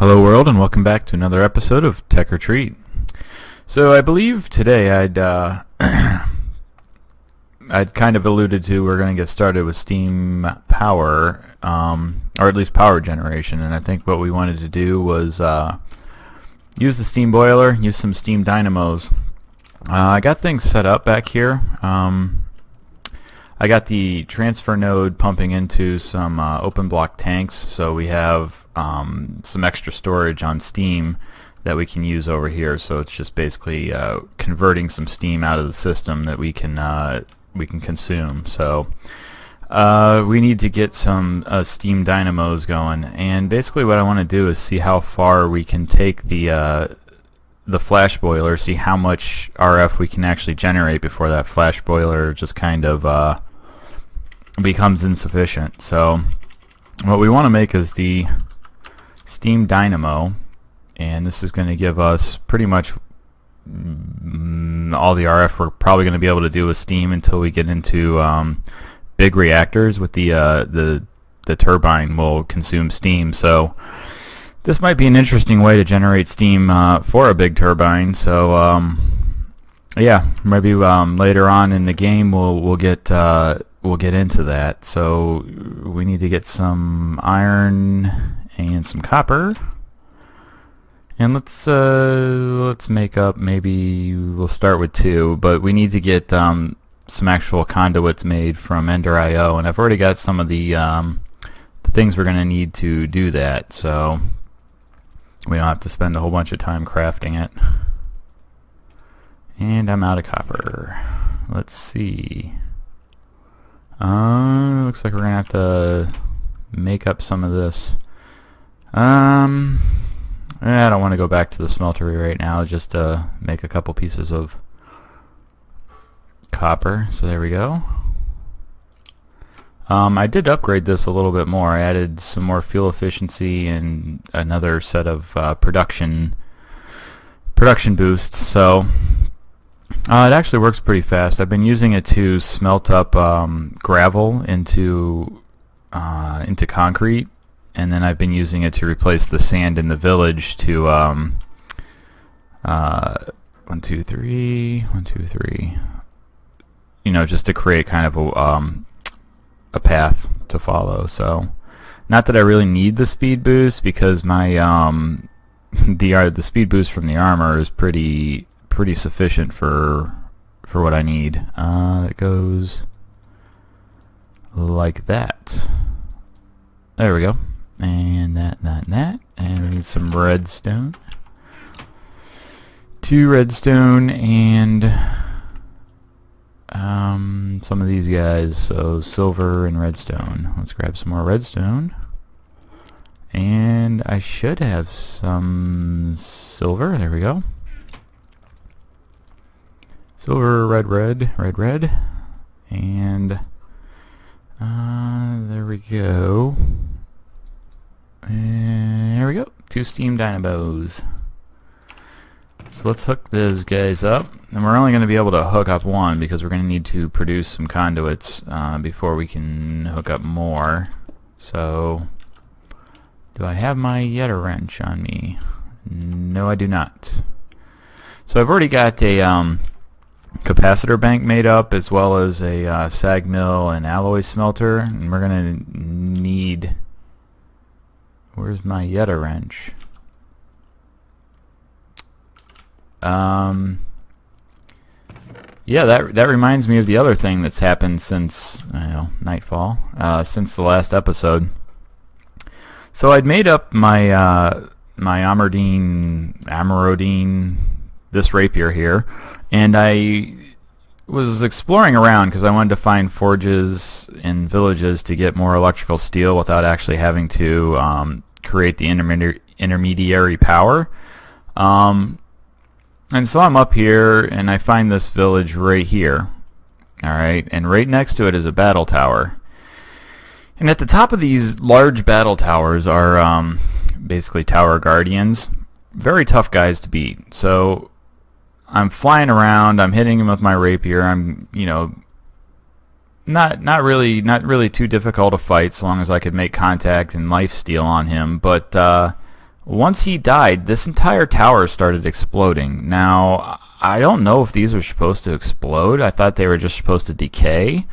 Hello world, and welcome back to another episode of Tech Retreat. So I believe today I'd kind of alluded to we're going to get started with steam power, or at least power generation, and I think what we wanted to do was use the steam boiler, use some steam dynamos. I got things set up back here. I got the transfer node pumping into some open block tanks, so we have some extra storage on steam that we can use over here. So it's just basically converting some steam out of the system that we can consume. So we need to get some steam dynamos going, and basically what I want to do is see how far we can take the flash boiler, see how much RF we can actually generate before that flash boiler just kind of becomes insufficient. So what we want to make is the steam dynamo, and this is going to give us pretty much all the RF we're probably going to be able to do with steam until we get into big reactors with the turbine will consume steam. So this might be an interesting way to generate steam for a big turbine. So yeah, maybe later on in the game we'll get into that. So we need to get some iron and some copper, and let's make up, maybe we'll start with 2, but we need to get some actual conduits made from Ender.io, and I've already got some of the things we're going to need to do that, so we don't have to spend a whole bunch of time crafting it. And I'm out of copper. Let's see. Looks like we're gonna have to make up some of this. I don't want to go back to the smeltery right now, just to make a couple pieces of copper. So there we go. I did upgrade this a little bit more. I added some more fuel efficiency and another set of production boosts. So it actually works pretty fast. I've been using it to smelt up gravel into concrete, and then I've been using it to replace the sand in the village to 1, 2, 3, 1, 2, 3. You know, just to create kind of a path to follow. So, not that I really need the speed boost, because my the speed boost from the armor is pretty sufficient for what I need. It goes like that. There we go. And that, and we need some redstone. 2 redstone and some of these guys, so silver and redstone. Let's grab some more redstone. And I should have some silver. There we go. Silver, red, and there we go. And there we go. 2 steam dynamos. So let's hook those guys up, and we're only going to be able to hook up 1 because we're going to need to produce some conduits before we can hook up more. So, do I have my Yeta wrench on me? No, I do not. So I've already got a capacitor bank made up, as well as a sag mill and alloy smelter, and we're gonna need, where's my Yeta wrench? Yeah, that reminds me of the other thing that's happened since nightfall, since the last episode. So I'd made up my my Amerodine, this rapier here, and I was exploring around because I wanted to find forges in villages to get more electrical steel without actually having to create the intermediary power. And so I'm up here, and I find this village right here. Alright, and right next to it is a battle tower. And at the top of these large battle towers are basically tower guardians. Very tough guys to beat. So I'm flying around, I'm hitting him with my rapier. I'm, not really too difficult to fight, so long as I could make contact and lifesteal on him. But Once he died, this entire tower started exploding. Now, I don't know if these were supposed to explode. I thought they were just supposed to decay,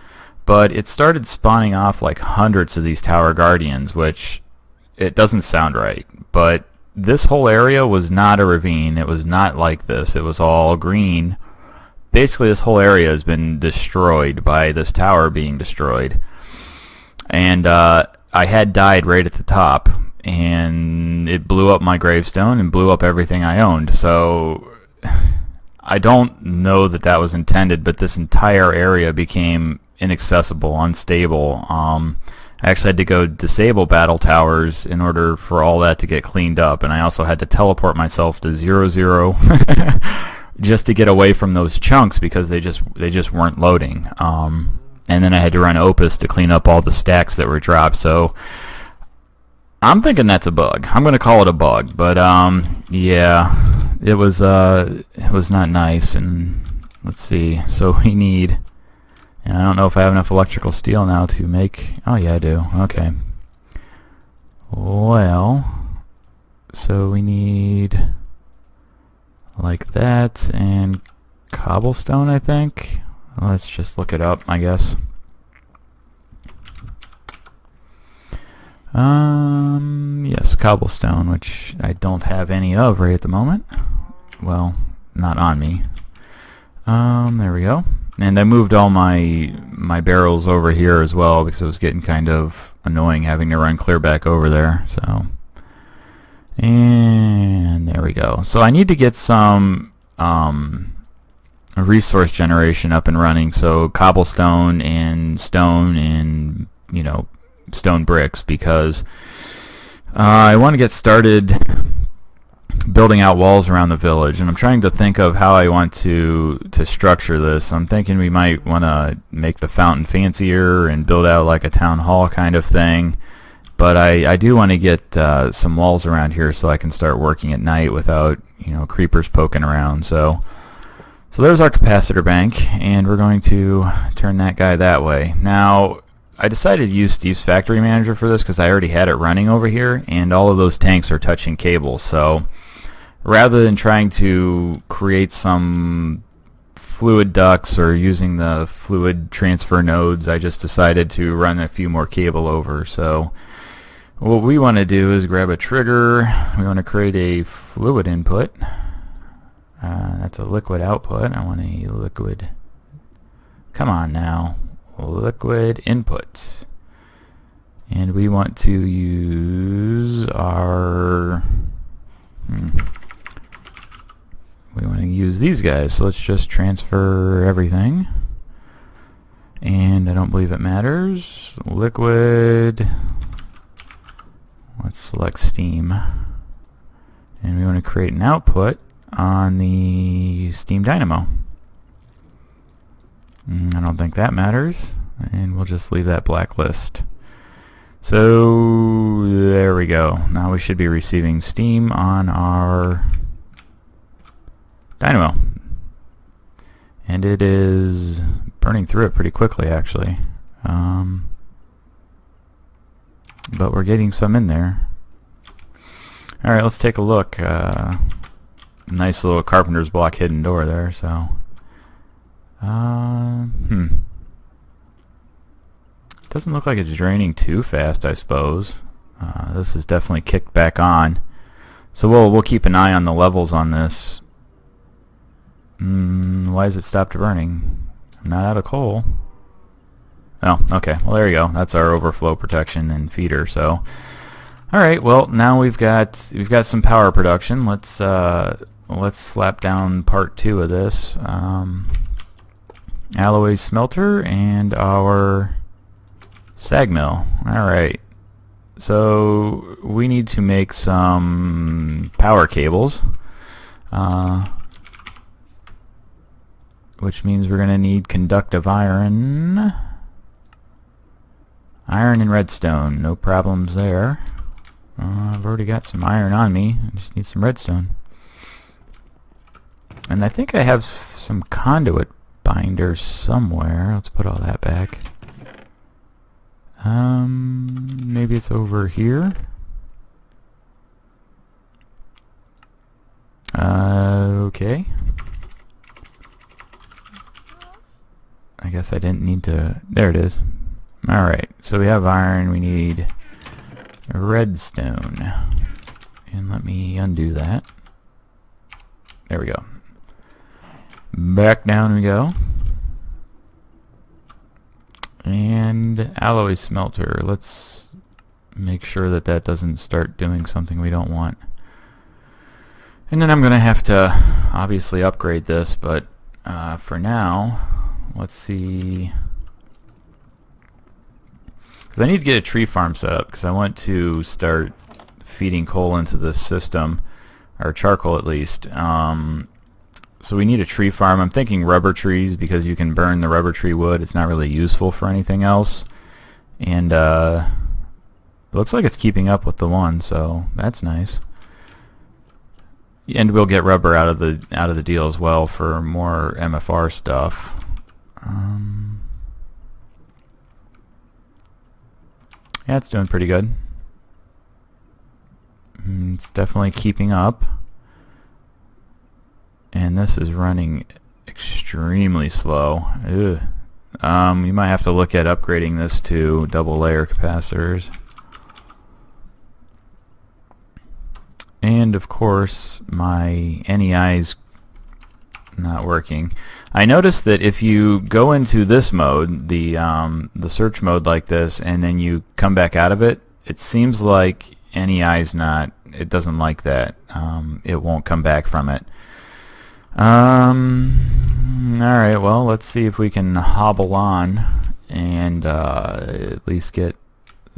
but it started spawning off like hundreds of these tower guardians, which it doesn't sound right. But this whole area was not a ravine. It was not like this. It was all green. Basically, this whole area has been destroyed by this tower being destroyed. And I had died right at the top, and it blew up my gravestone and blew up everything I owned. So I don't know that that was intended, but this entire area became inaccessible, unstable. I actually had to go disable battle towers in order for all that to get cleaned up, and I also had to teleport myself to 0, just to get away from those chunks because they just weren't loading. And then I had to run Opus to clean up all the stacks that were dropped. So I'm thinking that's a bug. I'm going to call it a bug, but yeah, it was not nice. And let's see. So we need, and I don't know if I have enough electrical steel now to make. Oh yeah, I do. Okay. Well, so we need like that and cobblestone, I think. Let's just look it up, I guess. Yes, cobblestone, which I don't have any of right at the moment. Well, not on me. There we go. And I moved all my barrels over here as well because it was getting kind of annoying having to run clear back over there. So, and there we go. So I need to get some resource generation up and running, so cobblestone and stone and stone bricks, because I want to get started building out walls around the village, and I'm trying to think of how I want to structure this. I'm thinking we might want to make the fountain fancier and build out like a town hall kind of thing, but I do want to get some walls around here so I can start working at night without creepers poking around. So there's our capacitor bank, and we're going to turn that guy that way. Now, I decided to use Steve's Factory Manager for this because I already had it running over here, and all of those tanks are touching cables. So rather than trying to create some fluid ducts or using the fluid transfer nodes, I just decided to run a few more cable over. So what we want to do is grab a trigger. We want to create a fluid input. That's a liquid output. I want a liquid. Come on now. Liquid input. And we want to use our... we want to use these guys. So let's just transfer everything. And I don't believe it matters. Liquid. Let's select Steam. And we want to create an output on the Steam Dynamo. I don't think that matters, and we'll just leave that blacklist. So there we go. Now we should be receiving steam on our Dynamo, and it is burning through it pretty quickly actually, but we're getting some in there. Alright, let's take a look. Nice little carpenter's block hidden door there, so doesn't look like it's draining too fast, I suppose. This is definitely kicked back on, so we'll keep an eye on the levels on this. Why has it stopped burning? I'm not out of coal. Oh, okay, well there you go. That's our overflow protection and feeder. So alright, well now we've got some power production. Let's slap down part 2 of this. Alloy smelter and our sag mill. Alright, so we need to make some power cables, which means we're going to need conductive iron and redstone. No problems there. I've already got some iron on me. I just need some redstone. And I think I have some conduit binders somewhere. Let's put all that back. Maybe it's over here. guess I didn't need to... There it is. Alright, so we have iron, we need redstone. And let me undo that. There we go. Back down we go. And alloy smelter. Let's make sure that that doesn't start doing something we don't want. And then I'm going to have to obviously upgrade this, but for now, let's see. Because I need to get a tree farm set up because I want to start feeding coal into this system, or charcoal at least. So we need a tree farm. I'm thinking rubber trees because you can burn the rubber tree wood. It's not really useful for anything else. And it looks like it's keeping up with the one, so that's nice. And we'll get rubber out of the deal as well for more MFR stuff. Yeah, it's doing pretty good. It's definitely keeping up. And this is running extremely slow. Ugh. You might have to look at upgrading this to double layer capacitors. And of course my NEI's not working. I noticed that if you go into this mode, the search mode like this, and then you come back out of it, it seems like NEI's not, it doesn't like that. It won't come back from it. Alright, well, let's see if we can hobble on and at least get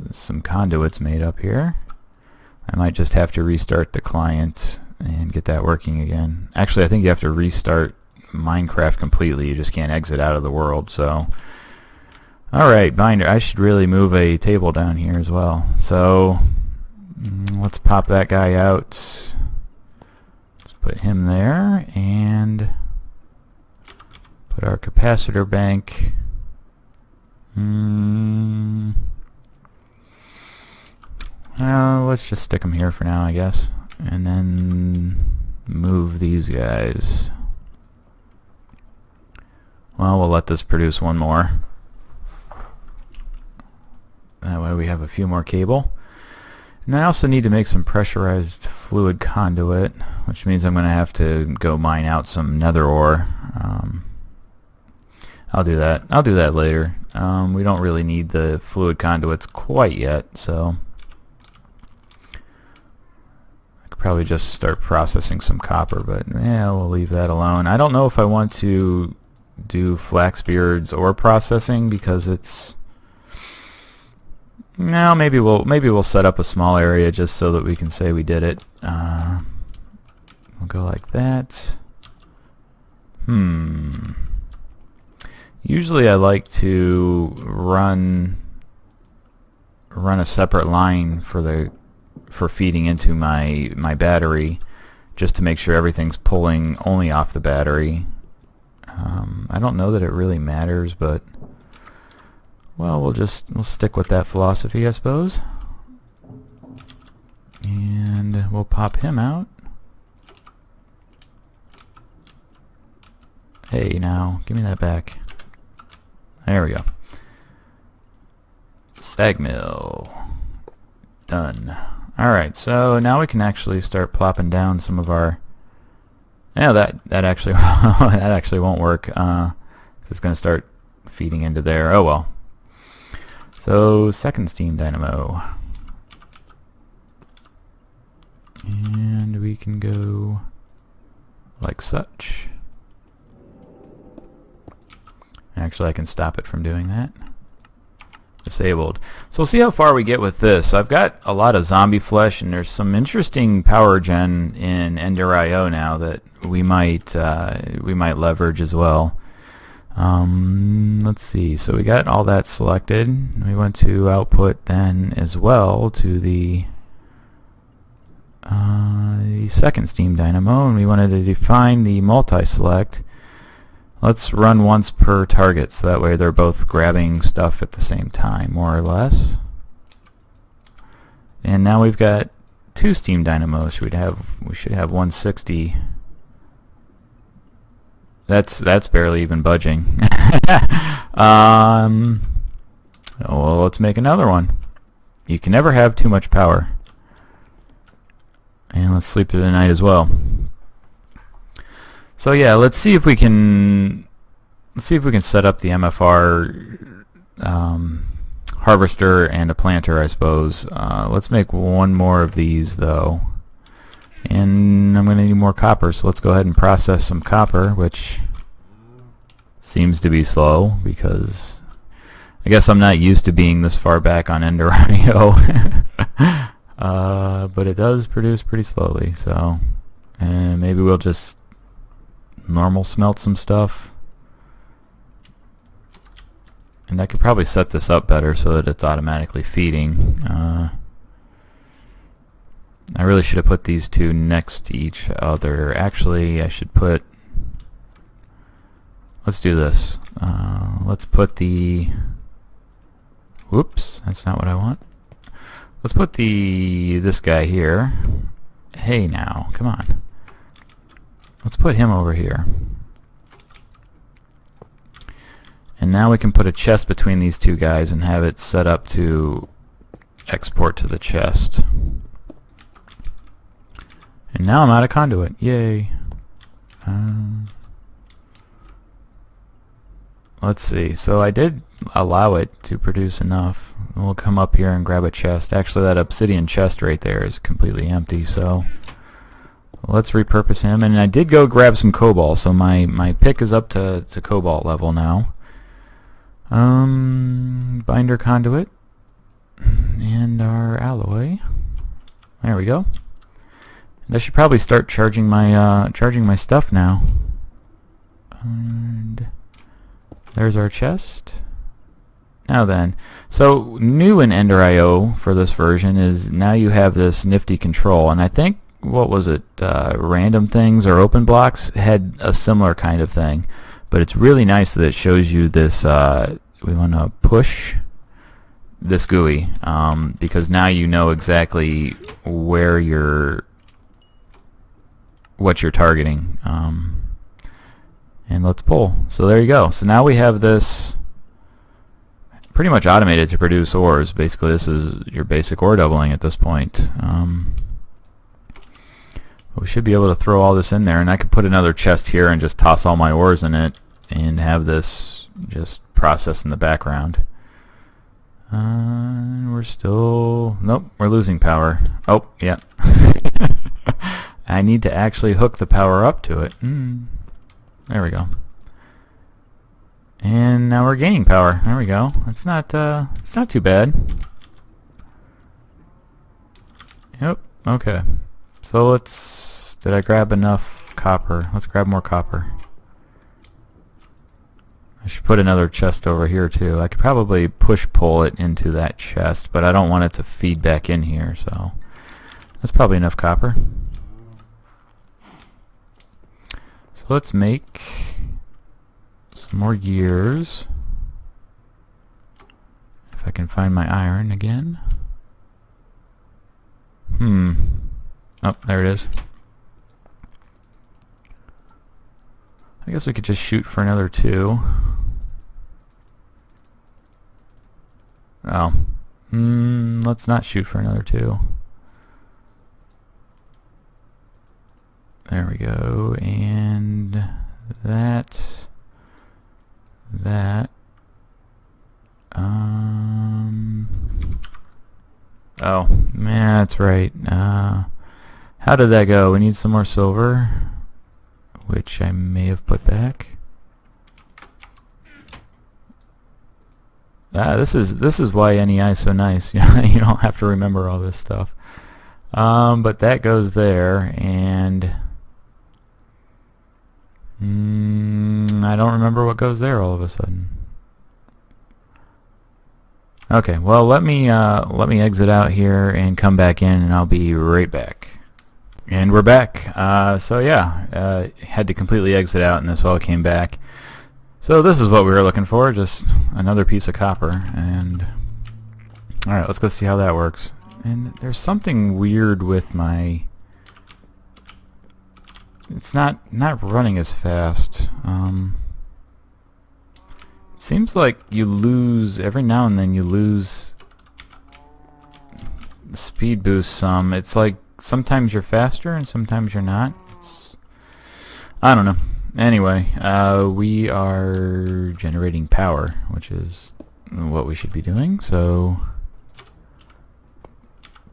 some conduits made up here. I might just have to restart the client and get that working again. Actually, I think you have to restart Minecraft completely. You just can't exit out of the world, so... Alright, binder. I should really move a table down here as well. So, let's pop that guy out. Put him there and put our capacitor bank. Let's just stick them here for now, I guess, and then move these guys. Well, we'll let this produce one more. That way we have a few more cable. And I also need to make some pressurized fluid conduit, which means I'm going to have to go mine out some nether ore. I'll do that. I'll do that later. We don't really need the fluid conduits quite yet, so I could probably just start processing some copper, but yeah, we'll leave that alone. I don't know if I want to do Flaxbeard's ore processing because it's... No, maybe we'll set up a small area just so that we can say we did it. We'll go like that. Usually I like to run a separate line for feeding into my battery, just to make sure everything's pulling only off the battery. I don't know that it really matters, but well, we'll stick with that philosophy, I suppose. And we'll pop him out. Hey, now, give me that back. There we go. Sag mill. Done. Alright, so now we can actually start plopping down some of our... Yeah, that actually that actually won't work. It's going to start feeding into there. Oh well. So, second steam dynamo. And we can go like such. Actually, I can stop it from doing that. Disabled. So we'll see how far we get with this. I've got a lot of zombie flesh, and there's some interesting power gen in Ender.io now that we might leverage as well. Let's see. So we got all that selected. We went to output then as well to the second steam dynamo, and we wanted to define the multi-select. Let's run once per target, so that way they're both grabbing stuff at the same time, more or less. And now we've got two steam dynamos. We should have 160. That's barely even budging. Well, let's make another one. You can never have too much power. And let's sleep through the night as well. So yeah, let's see if we can set up the MFR harvester and a planter, I suppose. Let's make one more of these though. And I'm going to need more copper, so let's go ahead and process some copper, which seems to be slow because I guess I'm not used to being this far back on Ender.io. But it does produce pretty slowly, so maybe we'll just normal smelt some stuff. And I could probably set this up better so that it's automatically feeding. I really should have put these two next to each other. Actually, I should put... Let's do this. Let's put the... Whoops, that's not what I want. Let's put this guy here. Hey now, come on. Let's put him over here. And now we can put a chest between these two guys and have it set up to export to the chest. And now I'm out of conduit. Yay. Let's see. So I did allow it to produce enough. We'll come up here and grab a chest. Actually, that obsidian chest right there is completely empty, so let's repurpose him. And I did go grab some cobalt, so my pick is up to cobalt level now. Binder conduit and our alloy. There we go. And I should probably start charging my stuff now. And there's our chest. Now then, so new in Ender.io for this version is now you have this nifty control, and I think, what was it, random things or open blocks had a similar kind of thing, but it's really nice that it shows you this, we want to push this GUI, because now you know exactly where what you're targeting, and let's pull. So there you go. So now we have this pretty much automated to produce ores. Basically, this is your basic ore doubling at this point. We should be able to throw all this in there, and I could put another chest here and just toss all my ores in it and have this just process in the background. We're still... Nope, we're losing power. Oh, yeah. I need to actually hook the power up to it. There we go. And now we're gaining power. There we go. It's not too bad. Yep. Okay. So did I grab enough copper? Let's grab more copper. I should put another chest over here too. I could probably pull it into that chest, but I don't want it to feed back in here, so that's probably enough copper. So let's make some more gears. If I can find my iron again. Oh, there it is. I guess we could just shoot for another 2. Oh. Let's not shoot for another 2. There we go. And that. Oh, man, that's right. How did that go? We need some more silver, which I may have put back. This is why NEI is so nice. You don't have to remember all this stuff. But that goes there, and I don't remember what goes there all of a sudden. Okay, well, let me exit out here and come back in, and I'll be right back. And we're back. So yeah, had to completely exit out, and this all came back. So this is what we were looking for, just another piece of copper. And all right, let's go see how that works. And there's something weird with my it's not running as fast. It seems like you lose every now and then. You lose the speed boost some. It's like sometimes you're faster and sometimes you're not. I don't know. Anyway, we are generating power, which is what we should be doing. So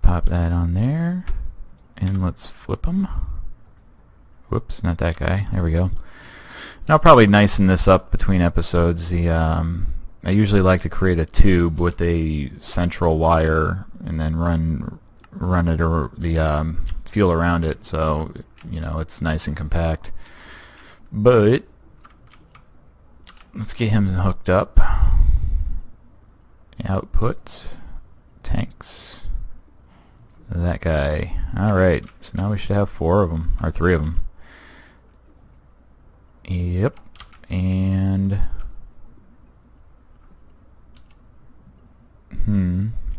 pop that on there, and let's flip them. Whoops, not that guy. There we go. And I'll probably nicen this up between episodes. I usually like to create a tube with a central wire and then run it or the fuel around it, so you know it's nice and compact. But let's get him hooked up. Output, tanks, that guy. Alright, so now we should have 4 of them, or 3 of them. Yep, and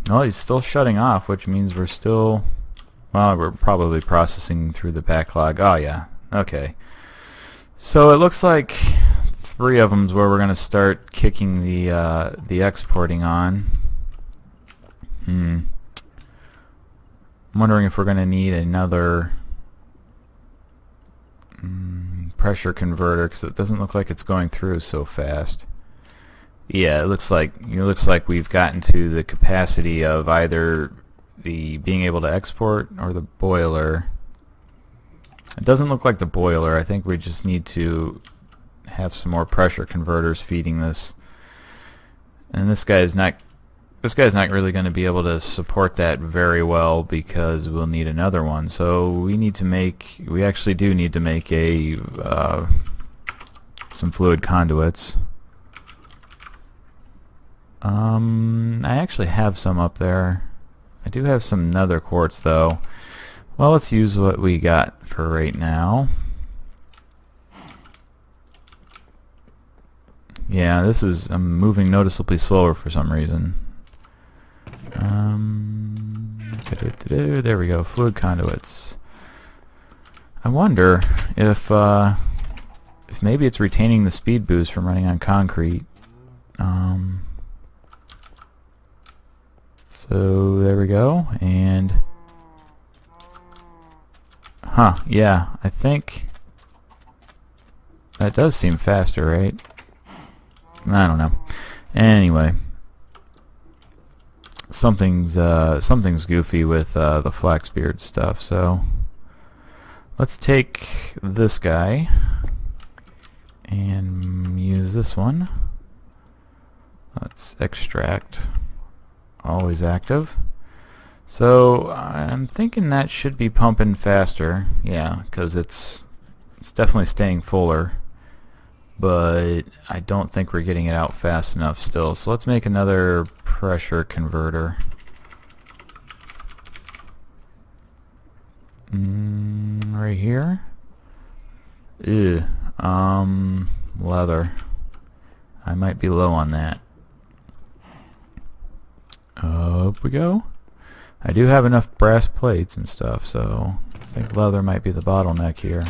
well, he's still shutting off, which means we're still, well, we're probably processing through the backlog. Oh yeah, okay. So it looks like 3 of them is where we're going to start kicking the exporting on. I'm wondering if we're going to need another pressure converter, because it doesn't look like it's going through so fast. Yeah, it looks like we've gotten to the capacity of either the being able to export or the boiler. It doesn't look like the boiler. I think we just need to have some more pressure converters feeding this. And this guy's not really going to be able to support that very well, because we'll need another one. So we actually do need to make some fluid conduits. I actually have some up there. I do have some nether quartz though. Well, let's use what we got for right now. Yeah, I'm moving noticeably slower for some reason. There we go, fluid conduits. I wonder if maybe it's retaining the speed boost from running on concrete. So there we go, and yeah, I think that does seem faster, right? I don't know. Anyway, something's goofy with the Flaxbeard stuff. So let's take this guy and use this one. Let's extract. Always active. So I'm thinking that should be pumping faster. Yeah, because it's definitely staying fuller, but I don't think we're getting it out fast enough still. So let's make another pressure converter. Right here. Ew. Leather. I might be low on that. Up we go. I do have enough brass plates and stuff, so I think leather might be the bottleneck here.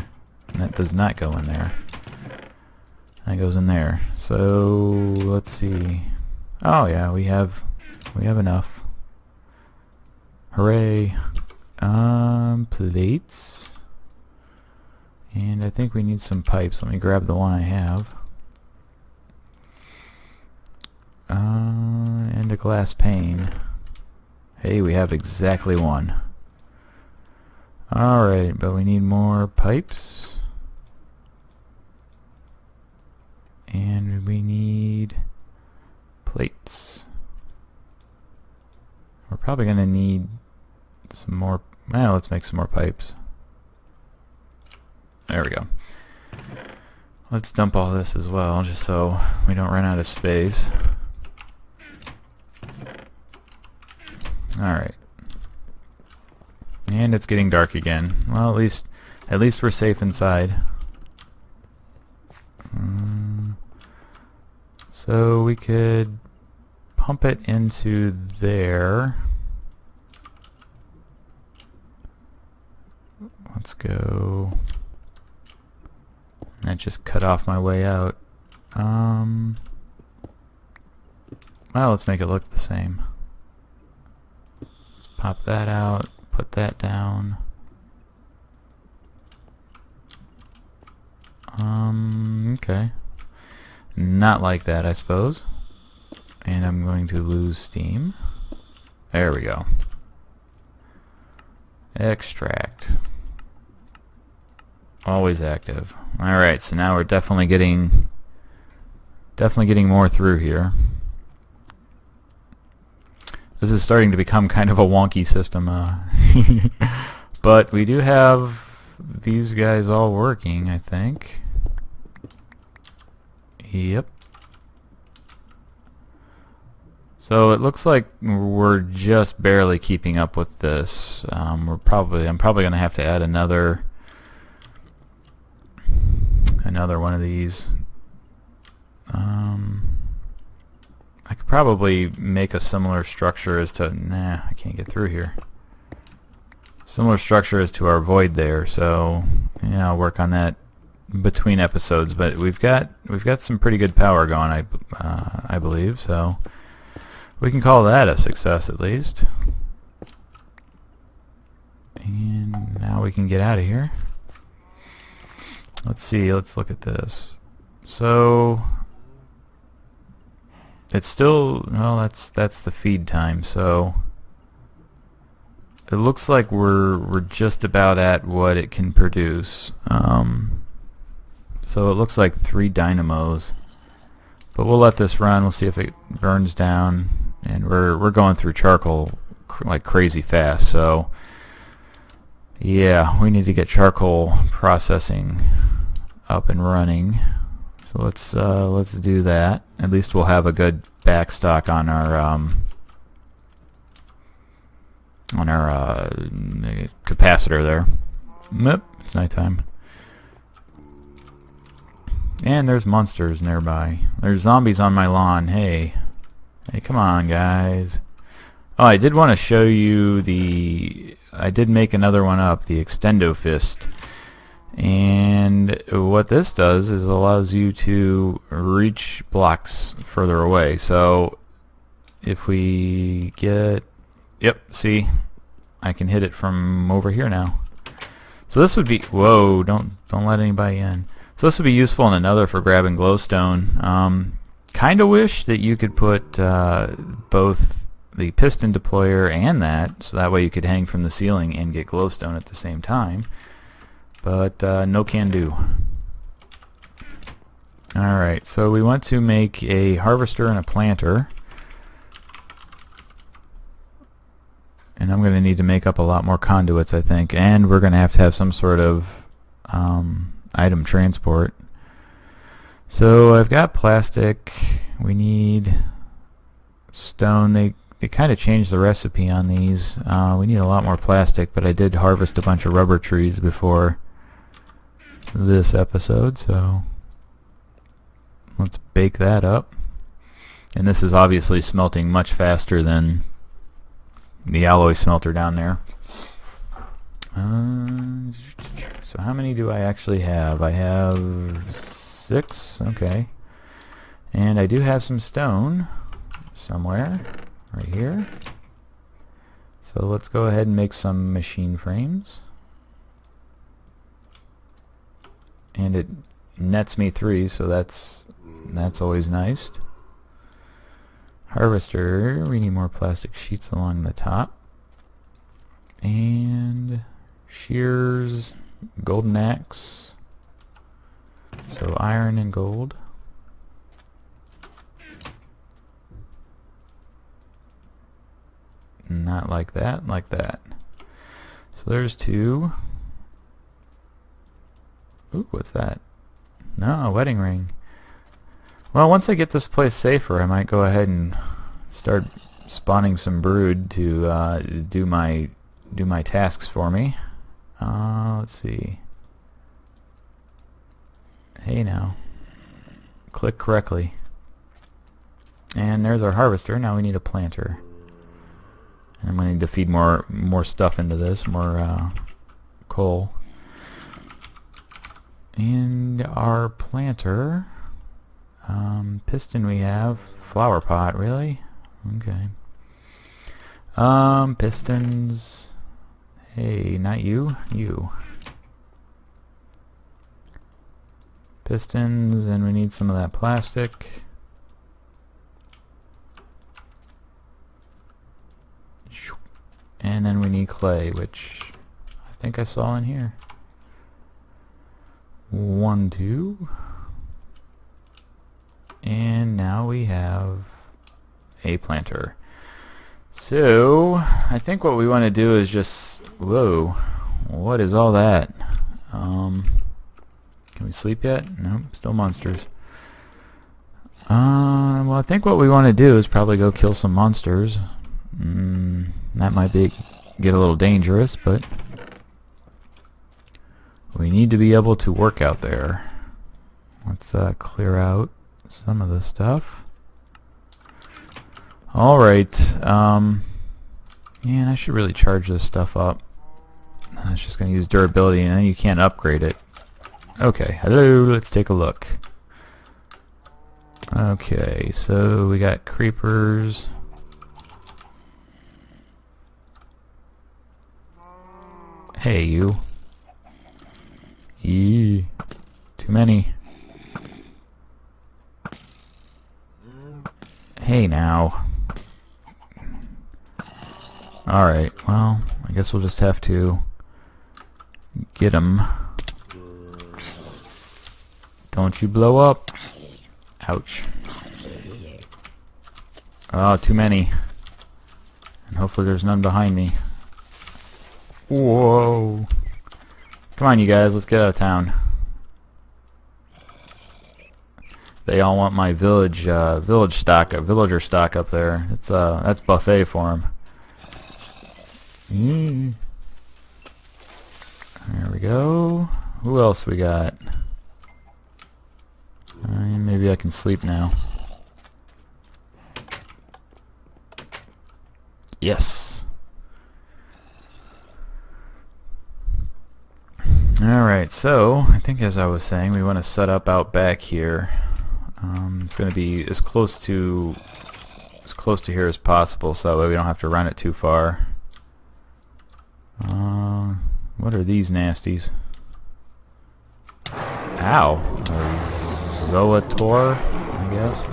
And that does not go in there. That goes in there. So let's see. Oh yeah, we have enough. Hooray. Plates. And I think we need some pipes. Let me grab the one I have. And a glass pane. Hey, we have exactly one. Alright, but we need more pipes. And we need plates. We're probably going to need some more. Well, let's make some more pipes. There we go. Let's dump all this as well, just so we don't run out of space. Alright. And it's getting dark again. Well, at least we're safe inside. So we could pump it into there. Let's go can't just cut off my way out. Well, let's make it look the same. Let's pop that out, put that down. Okay. Not like that, I suppose. And I'm going to lose steam. There we go. Extract. Always active. Alright, so now we're definitely getting more through here. This is starting to become kind of a wonky system. But we do have these guys all working, I think. Yep. So it looks like we're just barely keeping up with this. I'm probably going to have to add another one of these. I could probably make a similar structure as to... Nah, I can't get through here. Similar structure as to our void there, so yeah, I'll work on that between episodes. But we've got some pretty good power going, I believe, so we can call that a success at least. And now we can get out of here. Let's see, let's look at this. So it's still, well, that's the feed time, so it looks like we're just about at what it can produce. So it looks like 3 dynamos, but we'll let this run. We'll see if it burns down, and we're going through charcoal like crazy fast. So yeah, we need to get charcoal processing up and running. So let's do that. At least we'll have a good backstock on our capacitor there. Yep, it's nighttime. And there's monsters nearby. There's zombies on my lawn. Hey, come on, guys. Oh, I did want to show you I did make another one up, the Extendo Fist. And what this does is allows you to reach blocks further away. So if we get... Yep, see? I can hit it from over here now. So this would be... Whoa, don't let anybody in. So this would be useful in another for grabbing glowstone. Kind of wish that you could put both the piston deployer and that, so that way you could hang from the ceiling and get glowstone at the same time. But no can do. Alright, so we want to make a harvester and a planter. And I'm going to need to make up a lot more conduits, I think. And we're going to have some sort of item transport. So I've got plastic. We need stone. They kind of changed the recipe on these. We need a lot more plastic, but I did harvest a bunch of rubber trees before this episode, so let's bake that up. And this is obviously smelting much faster than the alloy smelter down there. So how many do I actually have? I have 6, okay. And I do have some stone somewhere, right here. So let's go ahead and make some machine frames. And it nets me 3, so that's always nice. Harvester, we need more plastic sheets along the top. And shears, golden axe. So iron and gold. Not like that, like that. So there's 2. Ooh, what's that? No, a wedding ring. Well, once I get this place safer, I might go ahead and start spawning some brood to do my tasks for me. Let's see. Hey now. Click correctly. And there's our harvester. Now we need a planter. And I'm going to need to feed more stuff into this, more coal. And our planter, piston we have, flower pot, really? Okay. Pistons, hey, not you, you. Pistons, and we need some of that plastic. And then we need clay, which I think I saw in here. 1, 2. And now we have a planter. So I think what we want to do is just, whoa, what is all that? Can we sleep yet? Nope, still monsters. Well, I think what we want to do is probably go kill some monsters. That might get a little dangerous, but we need to be able to work out there. Let's clear out some of this stuff. Alright, man, I should really charge this stuff up. It's just going to use durability, and then you can't upgrade it. Okay, hello, let's take a look. Okay, so we got creepers. Hey, you. Yee. Too many. Hey, now. Alright, well, I guess we'll just have to get them. Don't you blow up. Ouch. Oh, too many. And hopefully there's none behind me. Whoa. Come on, you guys, let's get out of town. They all want my villager stock up there. It's that's buffet for them. There we go. Who else we got? Maybe I can sleep now. Yes. Alright, so I think as I was saying, we want to set up out back here. It's going to be as close to here as possible, so that way we don't have to run it too far. What are these nasties? Ow! Zolator, I guess.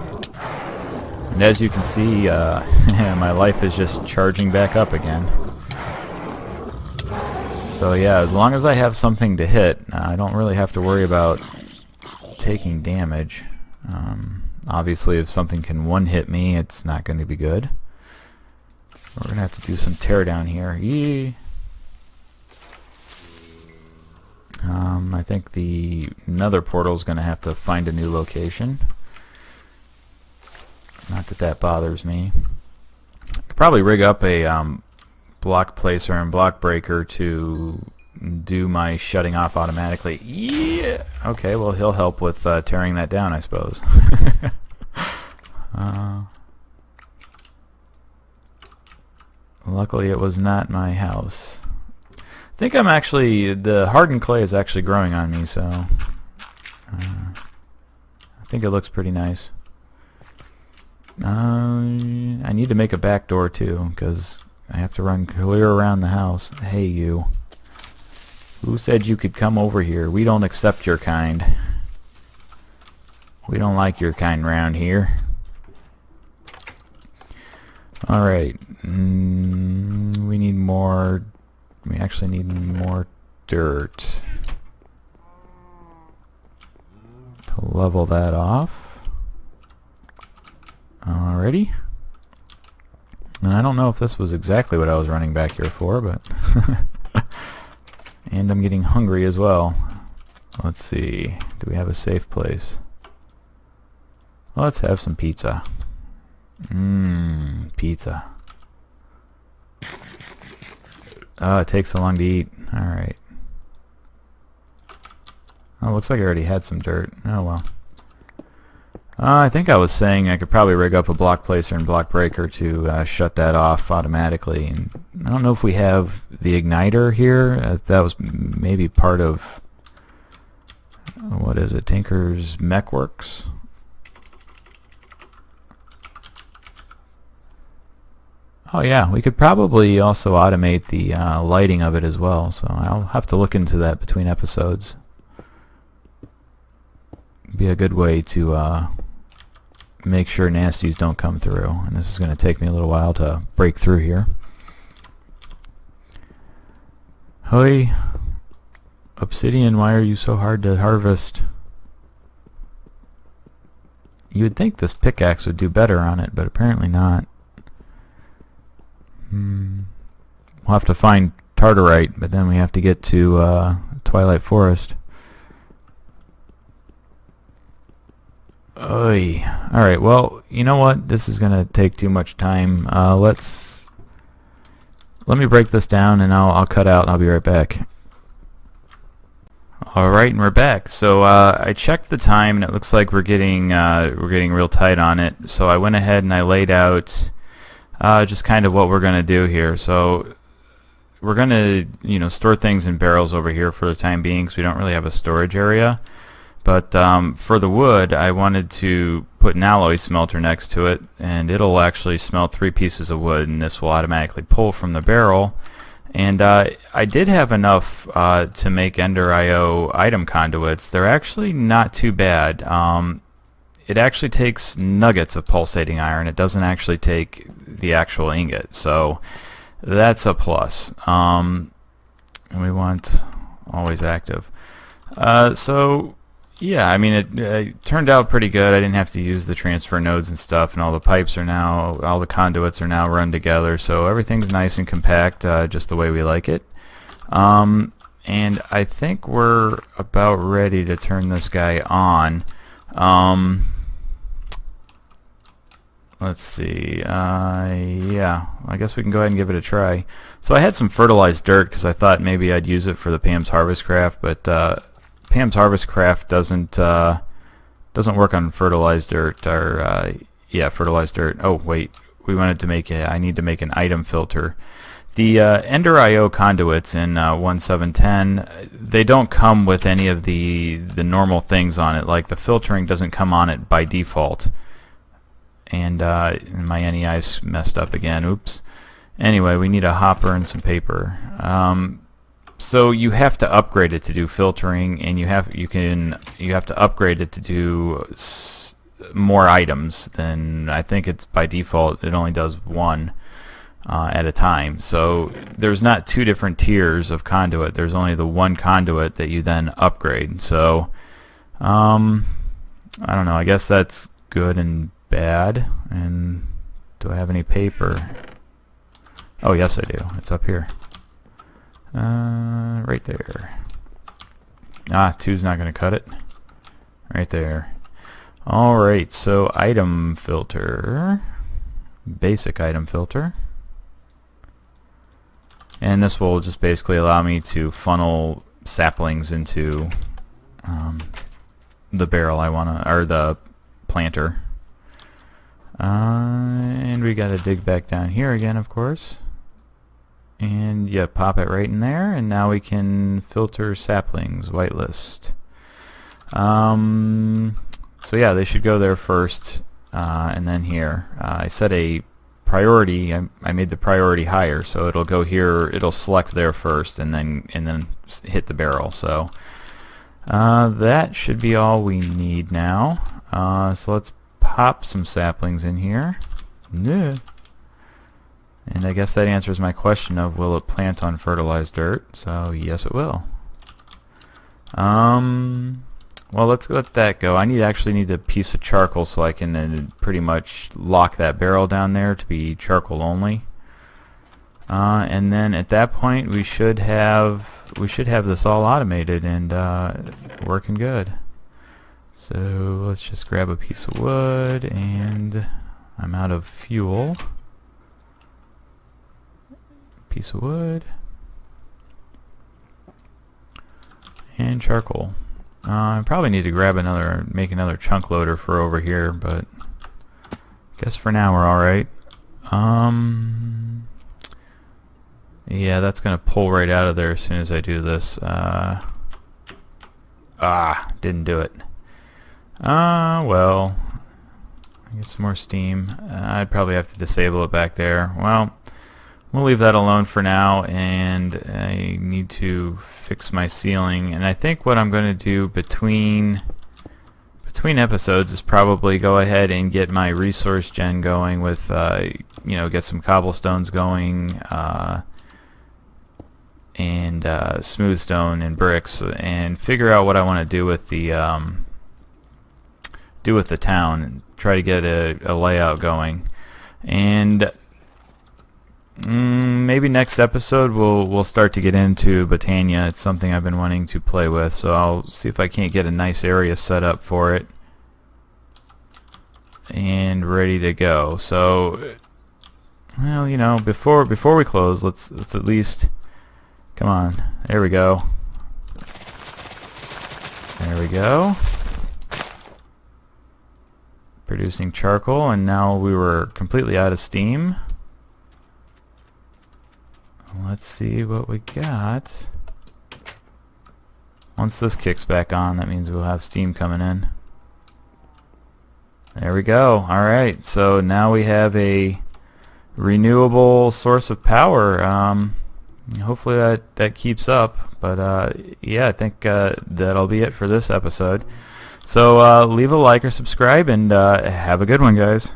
And as you can see, my life is just charging back up again. So yeah, as long as I have something to hit, I don't really have to worry about taking damage. Obviously, if something can one-hit me, it's not going to be good. We're going to have to do some teardown here. Yee! I think the nether portal is going to have to find a new location. Not that that bothers me. I could probably rig up a block placer and block breaker to do my shutting off automatically. Yeah. Okay, well he'll help with tearing that down, I suppose. Luckily it was not my house. I think I'm actually, the hardened clay is actually growing on me, so I think it looks pretty nice. I need to make a back door too, because I have to run clear around the house. Hey you. Who said you could come over here? We don't accept your kind. We don't like your kind around here. Alright. We need more... We actually need more dirt to level that off. Alrighty. And I don't know if this was exactly what I was running back here for, but... And I'm getting hungry as well. Let's see. Do we have a safe place? Let's have some pizza. Pizza. Oh, it takes so long to eat. Alright. Oh, looks like I already had some dirt. Oh well. I think I was saying I could probably rig up a block placer and block breaker to shut that off automatically. And I don't know if we have the igniter here. That was maybe part of what is it, Tinker's Mech Works. Oh yeah, we could probably also automate the lighting of it as well, so I'll have to look into that between episodes. Be a good way to make sure nasties don't come through, and this is going to take me a little while to break through here. Hoi, obsidian, why are you so hard to harvest? You would think this pickaxe would do better on it, but apparently not. We'll have to find Tartarite, but then we have to get to Twilight Forest. Oy. Alright, well, you know what? This is going to take too much time. Let me break this down and I'll cut out and I'll be right back. Alright, and we're back. So I checked the time and it looks like we're getting real tight on it. So I went ahead and I laid out just kind of what we're going to do here. So we're going to store things in barrels over here for the time being because we don't really have a storage area. But for the wood, I wanted to put an alloy smelter next to it, and it'll actually smelt 3 pieces of wood, and this will automatically pull from the barrel. And I did have enough to make Ender IO item conduits. They're actually not too bad. It actually takes nuggets of pulsating iron. It doesn't actually take the actual ingot, so that's a plus. And we want always active. So yeah, I mean it turned out pretty good. I didn't have to use the transfer nodes and stuff, and all the pipes are now, all the conduits are now run together, so everything's nice and compact, just the way we like it. And I think we're about ready to turn this guy on. Let's see, yeah, I guess we can go ahead and give it a try. So I had some fertilized dirt because I thought maybe I'd use it for the Pam's Harvest Craft, but Pam's Harvest Craft doesn't work on fertilized dirt, or yeah, fertilized dirt. Oh wait, we wanted to make I need to make an item filter. The Ender IO conduits in 1.7.10, they don't come with any of the normal things on it. Like the filtering doesn't come on it by default. And my NEI's messed up again. Oops. Anyway, we need a hopper and some paper. So you have to upgrade it to do filtering, and you have to upgrade it to do more items than, I think it's by default it only does 1 at a time. So there's not 2 different tiers of conduit. There's only the 1 conduit that you then upgrade. So I don't know. I guess that's good and bad. And do I have any paper? Oh yes, I do. It's up here. Right there. 2's not going to cut it. Right there. Alright, so item filter. Basic item filter. And this will just basically allow me to funnel saplings into the barrel I want to, or the planter. And we got to dig back down here again, of course. And yeah, pop it right in there, and now we can filter saplings, whitelist. So yeah, they should go there first, and then here. I set a priority. I made the priority higher, so it'll go here. It'll select there first, and then hit the barrel. So that should be all we need now. So let's pop some saplings in here. Yeah. And I guess that answers my question of will it plant on fertilized dirt? So yes, it will. Well, let's let that go. I actually need a piece of charcoal so I can pretty much lock that barrel down there to be charcoal only. And then at that point we should have this all automated and working good. So let's just grab a piece of wood, and I'm out of fuel. Piece of wood and charcoal. I probably need to grab make another chunk loader for over here, but I guess for now we're alright. Yeah, that's gonna pull right out of there as soon as I do this. Didn't do it. Well, get some more steam. I'd probably have to disable it back there. Well, we'll leave that alone for now, and I need to fix my ceiling. And I think what I'm going to do between episodes is probably go ahead and get my resource gen going with, get some cobblestones going, and smooth stone and bricks, and figure out what I want to do with the town, and try to get a layout going. And maybe next episode we'll start to get into Botania. It's something I've been wanting to play with, so I'll see if I can't get a nice area set up for it and ready to go. So, well, before we close, let's at least, come on, there we go. There we go. Producing charcoal, and now we were completely out of steam. Let's see what we got. Once this kicks back on, that means we'll have steam coming in. There we go. Alright, so now we have a renewable source of power. Hopefully that keeps up. But yeah, I think that'll be it for this episode. So leave a like or subscribe, and have a good one, guys.